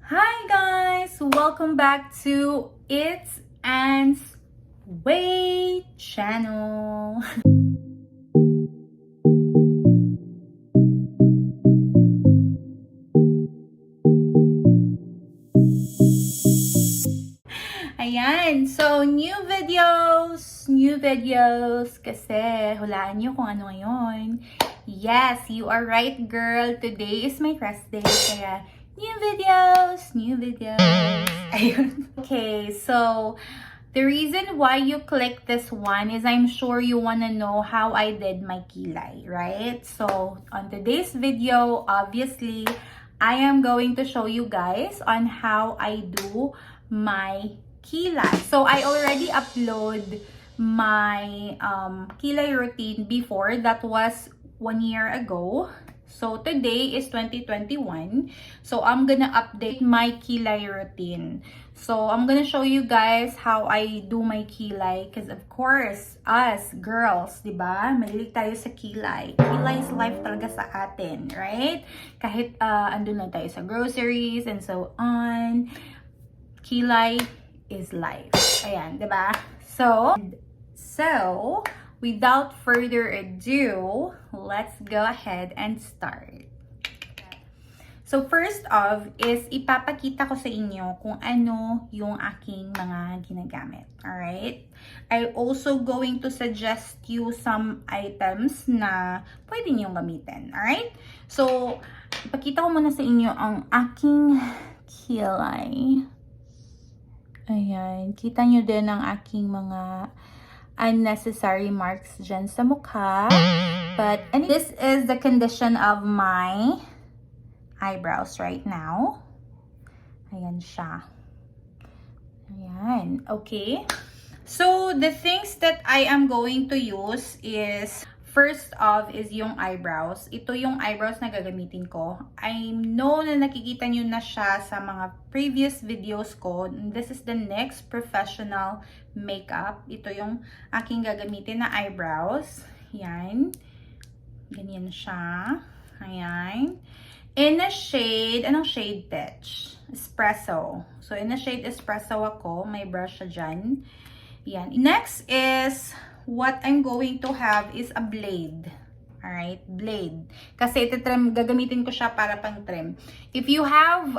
Hi guys! Welcome back to itsAnnsWay channel. Ayan, so new videos kasi hulaan nyo kung ano ngayon. Yes, you are right girl. Today is my rest day kaya new videos. Ayun. Okay, so the reason why you click this one is I'm sure you wanna know how I did my kilay, right? So on today's video, obviously, I am going to show you guys on how I do my kilay. So I already upload my kilay routine before. That was 1 year ago. So today is 2021. So I'm gonna update my kilay routine. So I'm gonna show you guys how I do my kilay. Because of course, us girls, diba? Mahilig tayo sa kilay. Kilay is life talaga sa atin, right? Kahit andun lang tayo sa groceries and so on. Kilay is life. Ayan, diba? So, without further ado, let's go ahead and start. So, first off is ipapakita ko sa inyo kung ano yung aking mga ginagamit. Alright? I also going to suggest you some items na pwede niyong gamitin. Alright? So, ipakita ko muna sa inyo ang aking kilay. Ayan. Kita nyo din ang aking mga unnecessary marks dyan sa mukha. But this is the condition of my eyebrows right now. Ayan siya. Ayan. Okay. So, the things that I am going to use is, first off is yung eyebrows. Ito yung eyebrows na gagamitin ko. I know na nakikita nyo na siya sa mga previous videos ko. This is the NYX Professional Makeup. Ito yung aking gagamitin na eyebrows. Yan. Ganyan siya. Ayan. In a shade, anong shade, Tetch? Espresso. So, in a shade Espresso ako. May brush siya dyan. Yan. Next is, what I'm going to have is a blade. Alright? Blade. Kasi trim, gagamitin ko siya para pang trim. If you have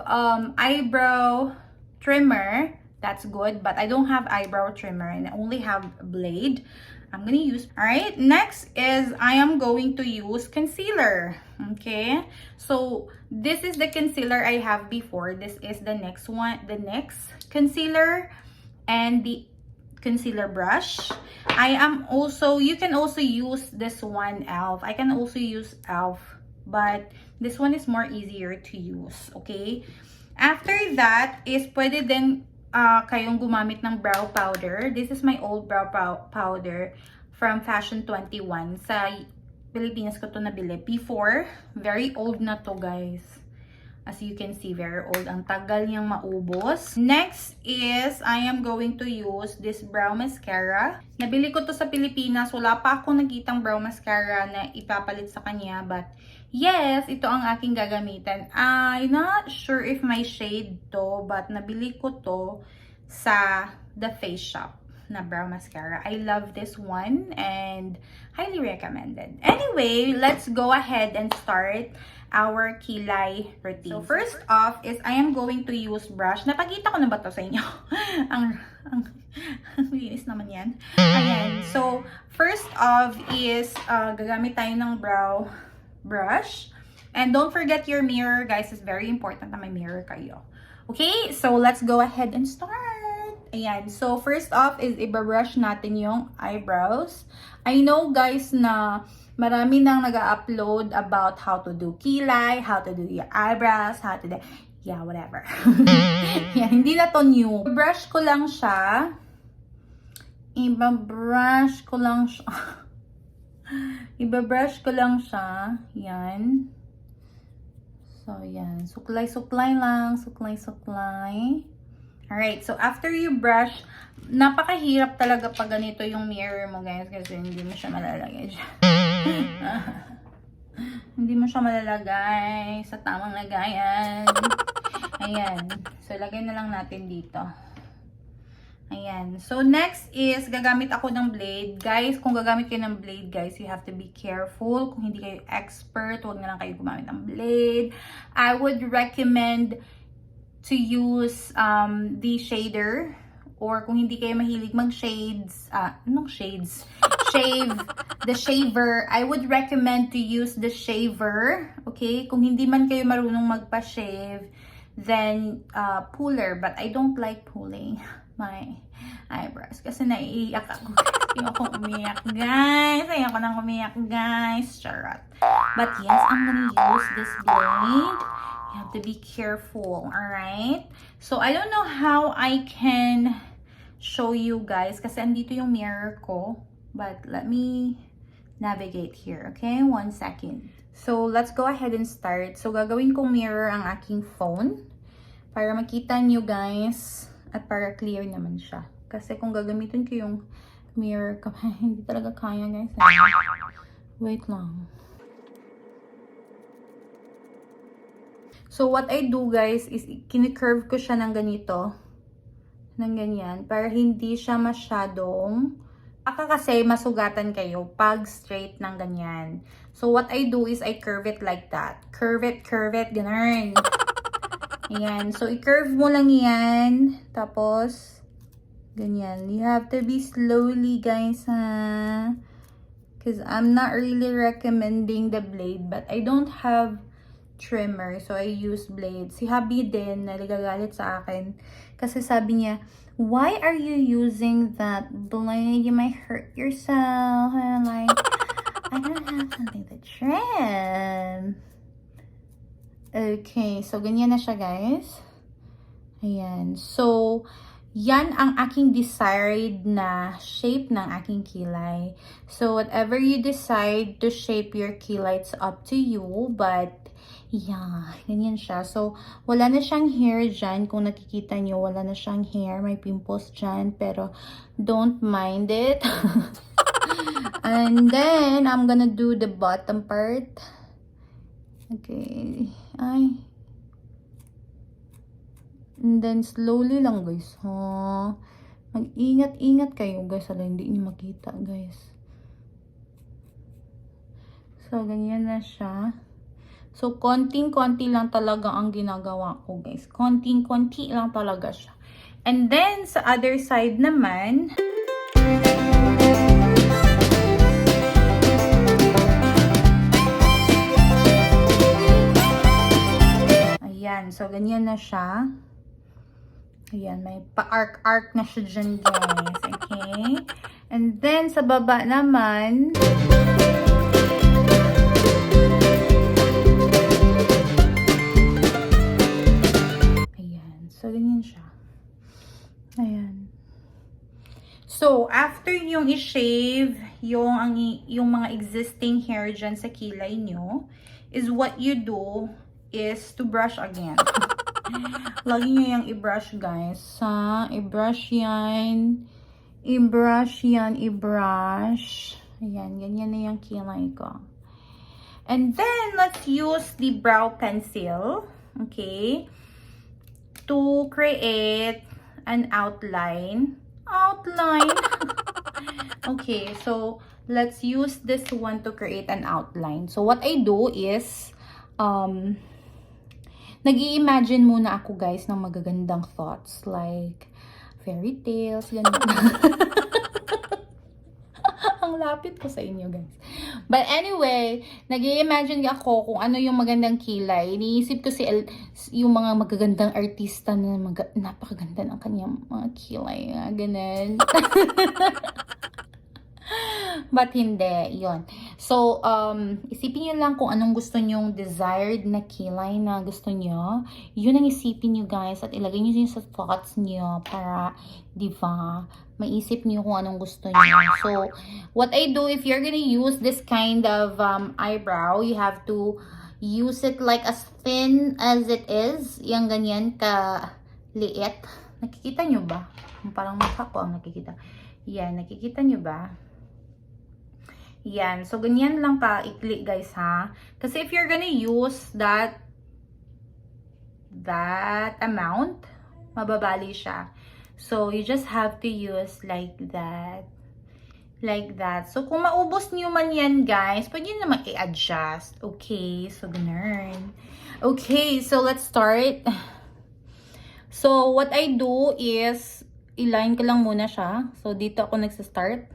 eyebrow trimmer, that's good. But I don't have eyebrow trimmer and I only have a blade. I'm gonna use, alright? Next is, I am going to use concealer. Okay? So, this is the concealer I have before. This is the next one, the next concealer and the concealer brush. I am also, you can also use this one, e.l.f. I can also use e.l.f. But this one is more easier to use. Okay? After that is pwede din kayong gumamit ng brow powder. This is my old brow powder from Fashion 21. Sa Pilipinas ko to nabili. Before, very old na to guys. As you can see, very old. Ang tagal niyang maubos. Next is, I am going to use this brow mascara. Nabili ko to sa Pilipinas. Wala pa ako nakitang brow mascara na ipapalit sa kanya. But, yes, ito ang aking gagamitin. I'm not sure if my shade to, but nabili ko to sa The Face Shop na brow mascara. I love this one and highly recommended. Anyway, let's go ahead and start our kilay routine. So first off is I am going to use brush. Napakita ko na ba to sa inyo? ang linis naman yan. Ayan. So first off is gagamit tayo ng brow brush. And don't forget your mirror, guys. It's very important na may mirror kayo. Okay? So let's go ahead and start. Ayan. So, first off is ibabrush natin yung eyebrows. I know, guys, na marami nang nag-upload about how to do kilay, how to do your eyebrows, how to do... Yeah, whatever. Yan, hindi na to new. Brush ko lang siya. Ibabrush ko lang siya. Ibabrush ko lang siya. Yan. So, yan. Suklay-suklay lang. Suklay-suklay. Alright, so after you brush, napakahirap talaga pag ganito yung mirror mo, guys, kasi hindi mo siya malalagay dyan. Hindi mo siya malalagay sa tamang lagayan. Ayan. So, lagay na lang natin dito. Ayan. So, next is, gagamit ako ng blade. Guys, kung gagamit kayo ng blade, guys, you have to be careful. Kung hindi kayo expert, huwag na lang kayo gumamit ng blade. I would recommend to use the shader. Or kung hindi kayo mahilig mag-shades, anong shades? Shave, the shaver. I would recommend to use the shaver. Okay? Kung hindi man kayo marunong magpa-shave, then puller. But I don't like pulling my eyebrows kasi naiiyak ako. Ayoko umiyak, guys. Ayoko nang umiyak, guys. Charot. But yes, I'm gonna use this blade. You have to be careful, alright? So, I don't know how I can show you guys kasi andito yung mirror ko. But let me navigate here, okay? 1 second. So, let's go ahead and start. So, gagawin kong mirror ang aking phone para makita nyo, guys. At para clear naman siya. Kasi kung gagamitin ko yung mirror, hindi talaga kaya, guys. Wait lang. So, what I do, guys, is kini-curve ko siya ng ganito. Ng ganyan. Para hindi siya masyadong... Baka kasi masugatan kayo pag straight ng ganyan. So, what I do is I curve it like that. Curve it, ganun. Ayan. So, i-curve mo lang yan. Tapos, ganyan. You have to be slowly, guys, ha? Because I'm not really recommending the blade. But I don't have trimmer. So, I use blade. Si Habi din, nagagalit sa akin. Kasi sabi niya, why are you using that blade? You might hurt yourself. And like, I don't have something to trim. Okay, so ganyan na siya, guys. Ayan. So, yan ang aking desired na shape ng aking kilay. So, whatever you decide to shape your kilay, it's up to you. But, yeah, ganyan siya. So, wala na siyang hair dyan. Kung nakikita nyo, wala na siyang hair. May pimples dyan. Pero, don't mind it. And then, I'm gonna do the bottom part. Okay. Ay. And then, slowly lang, guys. Ha? Mag-ingat-ingat kayo, guys. Ala, hindi niyo makita, guys. So, ganyan na siya. So, konting-konti lang talaga ang ginagawa ko, guys. Konting-konti lang talaga siya. And then, sa other side naman... Ayan, so ganyan na siya. Ayan, may pa-arc-arc na siya dyan, guys. Okay? And then, sa baba naman... Ayan, so ganyan siya. Ayan. So, after yung i-shave yung mga existing hair dyan sa kilay nyo, is what you do is to brush again. Lagi nyo yung i-brush, guys. Ha? I-brush yan. I-brush yan. I-brush. Ayan. Ganyan na yung kilay ko. And then, let's use the brow pencil. Okay? To create an outline. Outline. Okay. So, let's use this one to create an outline. So, what I do is, nag-i-imagine muna ako, guys, ng magagandang thoughts. Like, fairy tales, ganun. Ang lapit ko sa inyo, guys. But anyway, nag-i-imagine ako kung ano yung magandang kilay. Iniisip ko yung mga magagandang artista na napakaganda ng kanyang mga kilay. Ganun. But hindi, yon. So, isipin nyo lang kung anong gusto nyong desired na kilay na gusto nyo. Yun ang isipin nyo, guys, at ilagay nyo yun sa thoughts nyo para, diba, maisip nyo kung anong gusto nyo. So, what I do, if you're gonna use this kind of eyebrow, you have to use it like as thin as it is. Yung ganyan ka-liit. Nakikita nyo ba? Parang mukha ko ang nakikita. Yan, nakikita nyo ba? Yan. So, ganyan lang ka-ikli, guys, ha? Kasi if you're gonna use that that amount, mababali siya. So, you just have to use like that. Like that. So, kung maubos niyo man yan, guys, pwede nyo naman i-adjust. Okay, so ganun. Okay, so let's start. So, what I do is, i-line ko lang muna siya. So, dito ako nagsa-start.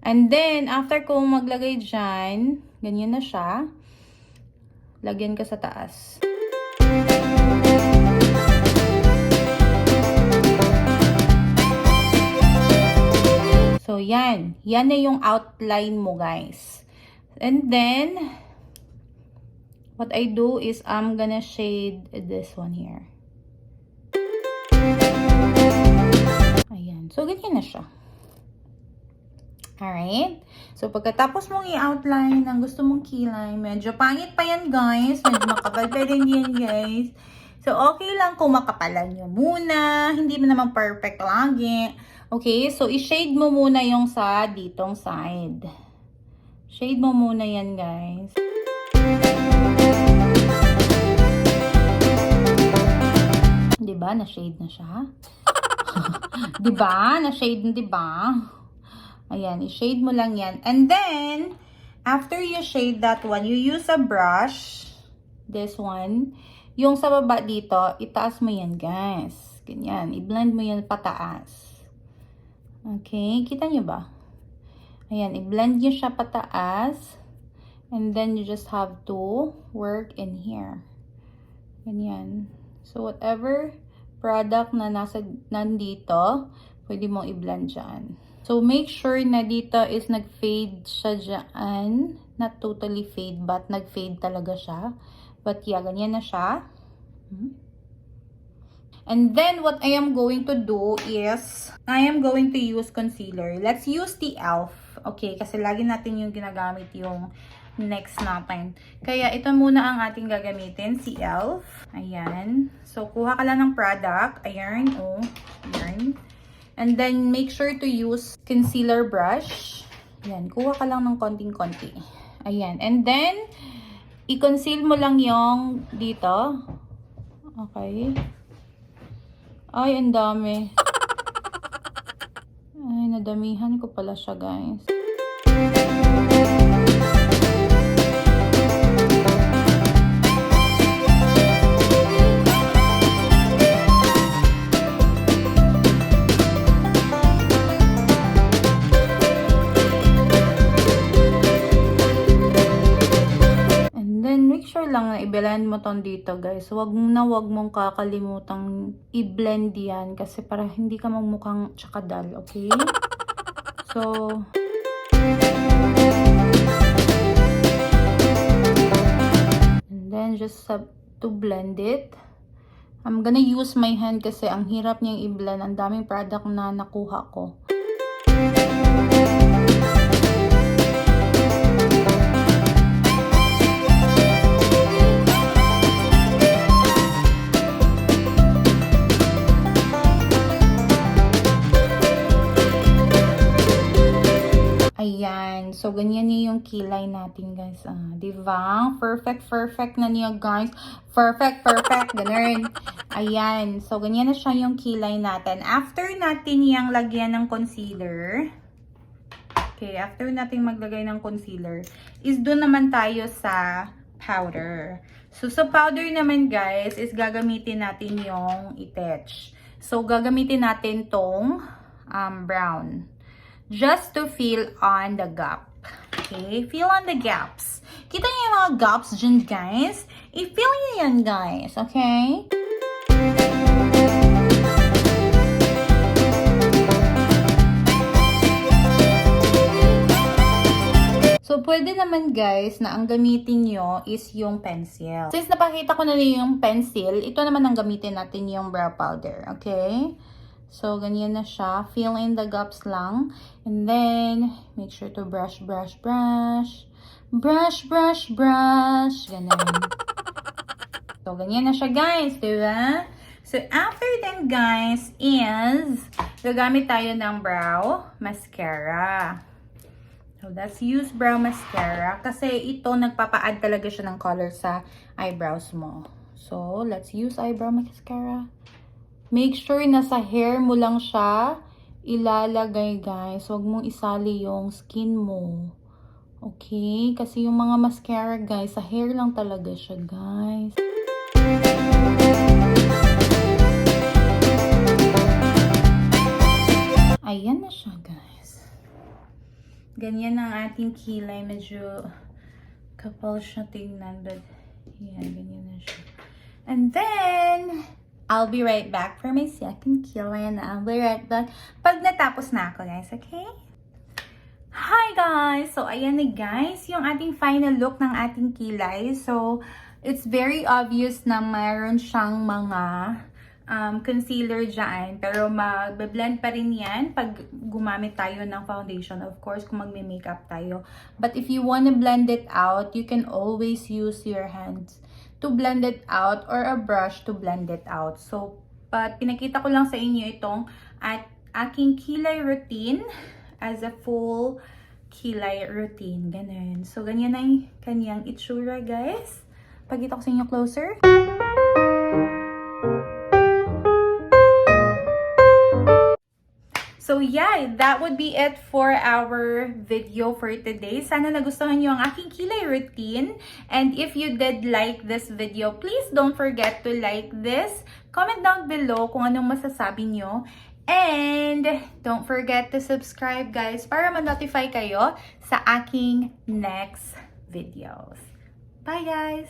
And then, after ko maglagay dyan, ganyan na siya. Lagyan ka sa taas. So, yan. Yan na yung outline mo, guys. And then, what I do is I'm gonna shade this one here. Ayan. So, ganyan na siya. Alright? So, pagkatapos mong i-outline ang gusto mong kilay, medyo pangit pa yan, guys. Medyo makapal pa rin yan, guys. So, okay lang kung makapalan nyo muna. Hindi mo naman perfect lagi. Okay? So, i-shade mo muna yung sa ditong side. Shade mo muna yan, guys. Diba? Na-shade na siya. Diba? Na-shade na, diba? Ayan, i-shade mo lang yan. And then, after you shade that one, you use a brush. This one. Yung sa baba dito, itaas mo yan, guys. Ganyan. I-blend mo yan pataas. Okay? Kita nyo ba? Ayan, i-blend nyo siya pataas. And then, you just have to work in here. Ganyan. So, whatever product na nandito, pwede mong i-blend dyan. So, make sure na dito is nag-fade siya dyan. Not totally fade, but nag-fade talaga siya. But yeah, ganyan na siya. And then, what I am going to do is, I am going to use concealer. Let's use the e.l.f. Okay, kasi lagi natin yung ginagamit yung next natin. Kaya, ito muna ang ating gagamitin, si e.l.f. Ayan. So, kuha ka lang ng product. Ayan, oh. Ayan. And then, make sure to use concealer brush. Ayan, kuha ka lang ng konting-konti. Ayan. And then, i-conceal mo lang yung dito. Okay. Ay, ang dami. Ay, nadamihan ko pala siya, guys. Lang na i-blend mo tong dito, guys. Wag mong kakalimutang i-blend yan kasi para hindi ka magmukhang tsakadal, okay? So, and then just have to blend it. I'm gonna use my hand kasi ang hirap niyang i-blend. Ang daming product na nakuha ko. Ayan. So, ganyan niyo yung kilay natin, guys. Diba? Perfect, perfect na niya, guys. Perfect, perfect. Ganun. Ayan. So, ganyan na siya yung kilay natin. After natin yung lagyan ng concealer, okay, after natin maglagay ng concealer, is doon naman tayo sa powder. So, sa powder naman, guys, is gagamitin natin yung i-touch. So, gagamitin natin tong brown. Just to fill on the gap. Okay? Fill on the gaps. Kita niyo yung mga gaps dyan, guys? I-fill niyo yan, guys. Okay? So, pwede naman, guys, na ang gamitin nyo is yung pencil. Since napakita ko na yung pencil, ito naman ang gamitin natin yung brow powder. Okay? So, ganyan na siya. Fill in the gaps lang. And then, make sure to brush, brush, brush. Brush, brush, brush. Ganun. So, ganyan na siya, guys. Diba? So, after that, guys, is gagamit tayo ng brow mascara. So, let's use brow mascara. Kasi ito, nagpapa-add talaga siya ng color sa eyebrows mo. So, let's use eyebrow mascara. Make sure na sa hair mo lang siya ilalagay, guys. Huwag mong isali yung skin mo. Okay? Kasi yung mga mascara, guys, sa hair lang talaga siya, guys. Ayan na siya, guys. Ganyan ang ating kilay. Medyo kapal siya tingnan. But, yan, ganyan na siya. And then, I'll be right back for my second kilay. And I'll be right back pag natapos na ako, guys. Okay? Hi, guys! So, ayan na, guys. Yung ating final look ng ating kilay. So, it's very obvious na mayroon siyang mga concealer dyan. Pero magbe-blend pa rin yan pag gumamit tayo ng foundation. Of course, kung magme-makeup tayo. But if you wanna blend it out, you can always use your hands to blend it out or a brush to blend it out. So, pinakita ko lang sa inyo itong at aking kilay routine as a full kilay routine. Ganun. So, ganyan na yung kanyang itsura, guys. Pagkita ko sa inyo closer. So yeah, that would be it for our video for today. Sana nagustuhan nyo ang aking kilay routine. And if you did like this video, please don't forget to like this. Comment down below kung anong masasabi nyo. And don't forget to subscribe, guys, para ma-notify kayo sa aking next videos. Bye, guys!